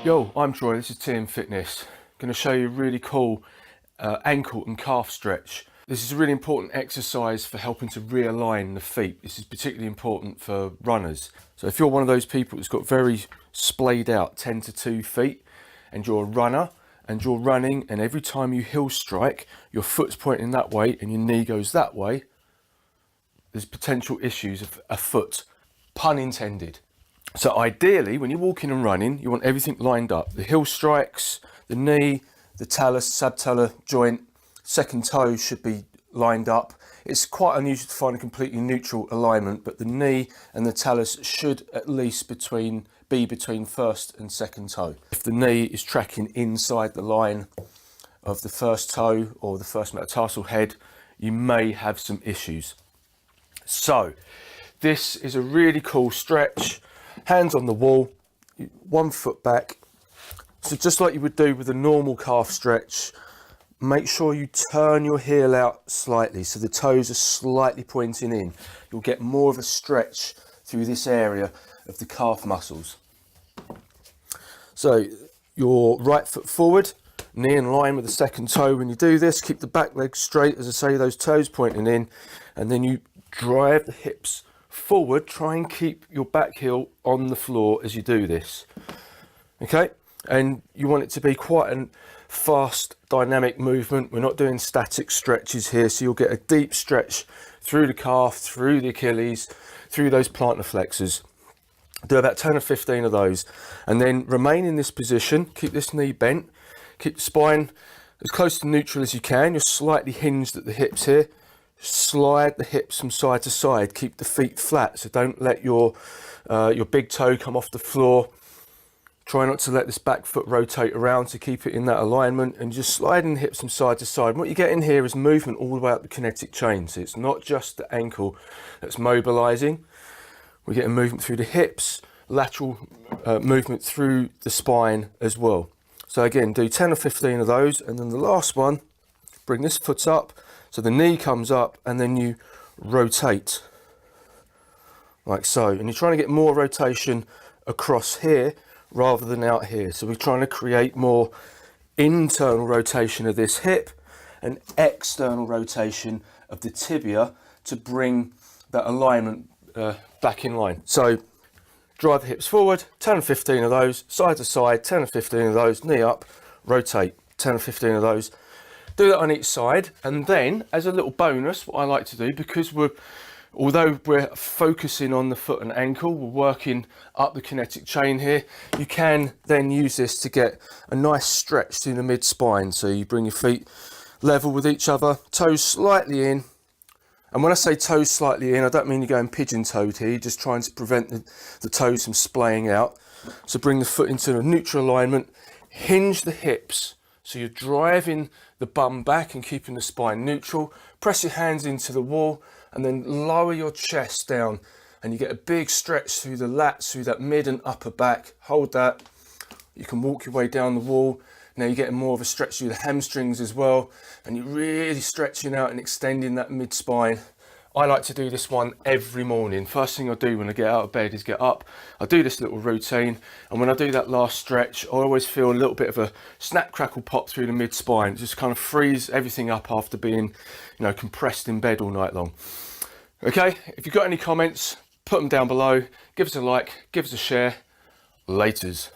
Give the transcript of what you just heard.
Yo, I'm Troy, this is TM Fitness. Going to show you a really cool ankle and calf stretch. This is a really important exercise for helping to realign the feet. This is particularly important for runners. So if you're one of those people that's got very splayed out 10 to 2 feet and you're a runner and you're running and every time you heel strike, your foot's pointing that way and your knee goes that way, there's potential issues of a foot, pun intended. So ideally, when you're walking and running, you want everything lined up. The heel strikes, the knee, the talus, subtalar joint, second toe should be lined up. It's quite unusual to find a completely neutral alignment, but the knee and the talus should at least be between first and second toe. If the knee is tracking inside the line of the first toe or the first metatarsal head, you may have some issues. So this is a really cool stretch. Hands on the wall, 1 foot back. So just like you would do with a normal calf stretch, make sure you turn your heel out slightly so the toes are slightly pointing in. You'll get more of a stretch through this area of the calf muscles. So your right foot forward, knee in line with the second toe. When you do this, keep the back leg straight, as I say, those toes pointing in, and then you drive the hips forward. Try and keep your back heel on the floor as you do this, okay? And you want it to be quite a fast dynamic movement. We're not doing static stretches here, so you'll get a deep stretch through the calf, through the Achilles, through those plantar flexors. Do about 10 or 15 of those, and then remain in this position. Keep this knee bent, keep the spine as close to neutral as you can. You're slightly hinged at the hips here. Slide the hips from side to side. Keep the feet flat, so don't let your big toe come off the floor. Try not to let this back foot rotate around to keep it in that alignment, and just sliding the hips from side to side. And what you get in here is movement all the way up the kinetic chain. So it's not just the ankle that's mobilizing. We're getting movement through the hips, lateral movement through the spine as well. So again, do 10 or 15 of those, and then the last one, bring this foot up. So the knee comes up and then you rotate like so. And you're trying to get more rotation across here rather than out here. So we're trying to create more internal rotation of this hip and external rotation of the tibia to bring that alignment back in line. So drive the hips forward, 10 or 15 of those, side to side, 10 or 15 of those, knee up, rotate, 10 or 15 of those. Do that on each side, and then as a little bonus, what I like to do, because although we're focusing on the foot and ankle, we're working up the kinetic chain here, you can then use this to get a nice stretch through the mid spine. So you bring your feet level with each other, toes slightly in, and when I say toes slightly in, I don't mean you're going pigeon-toed here, you're just trying to prevent the toes from splaying out. So bring the foot into a neutral alignment, hinge the hips, so you're driving the bum back and keeping the spine neutral. Press your hands into the wall and then lower your chest down, and you get a big stretch through the lats, through that mid and upper back. Hold that. You can walk your way down the wall. Now you're getting more of a stretch through the hamstrings as well, and you're really stretching out and extending that mid spine. I like to do this one every morning. First thing I do when I get out of bed is get up. I do this little routine, and when I do that last stretch, I always feel a little bit of a snap, crackle, pop through the mid spine. It just kind of frees everything up after being, compressed in bed all night long. Okay, if you've got any comments, put them down below. Give us a like, give us a share. Laters.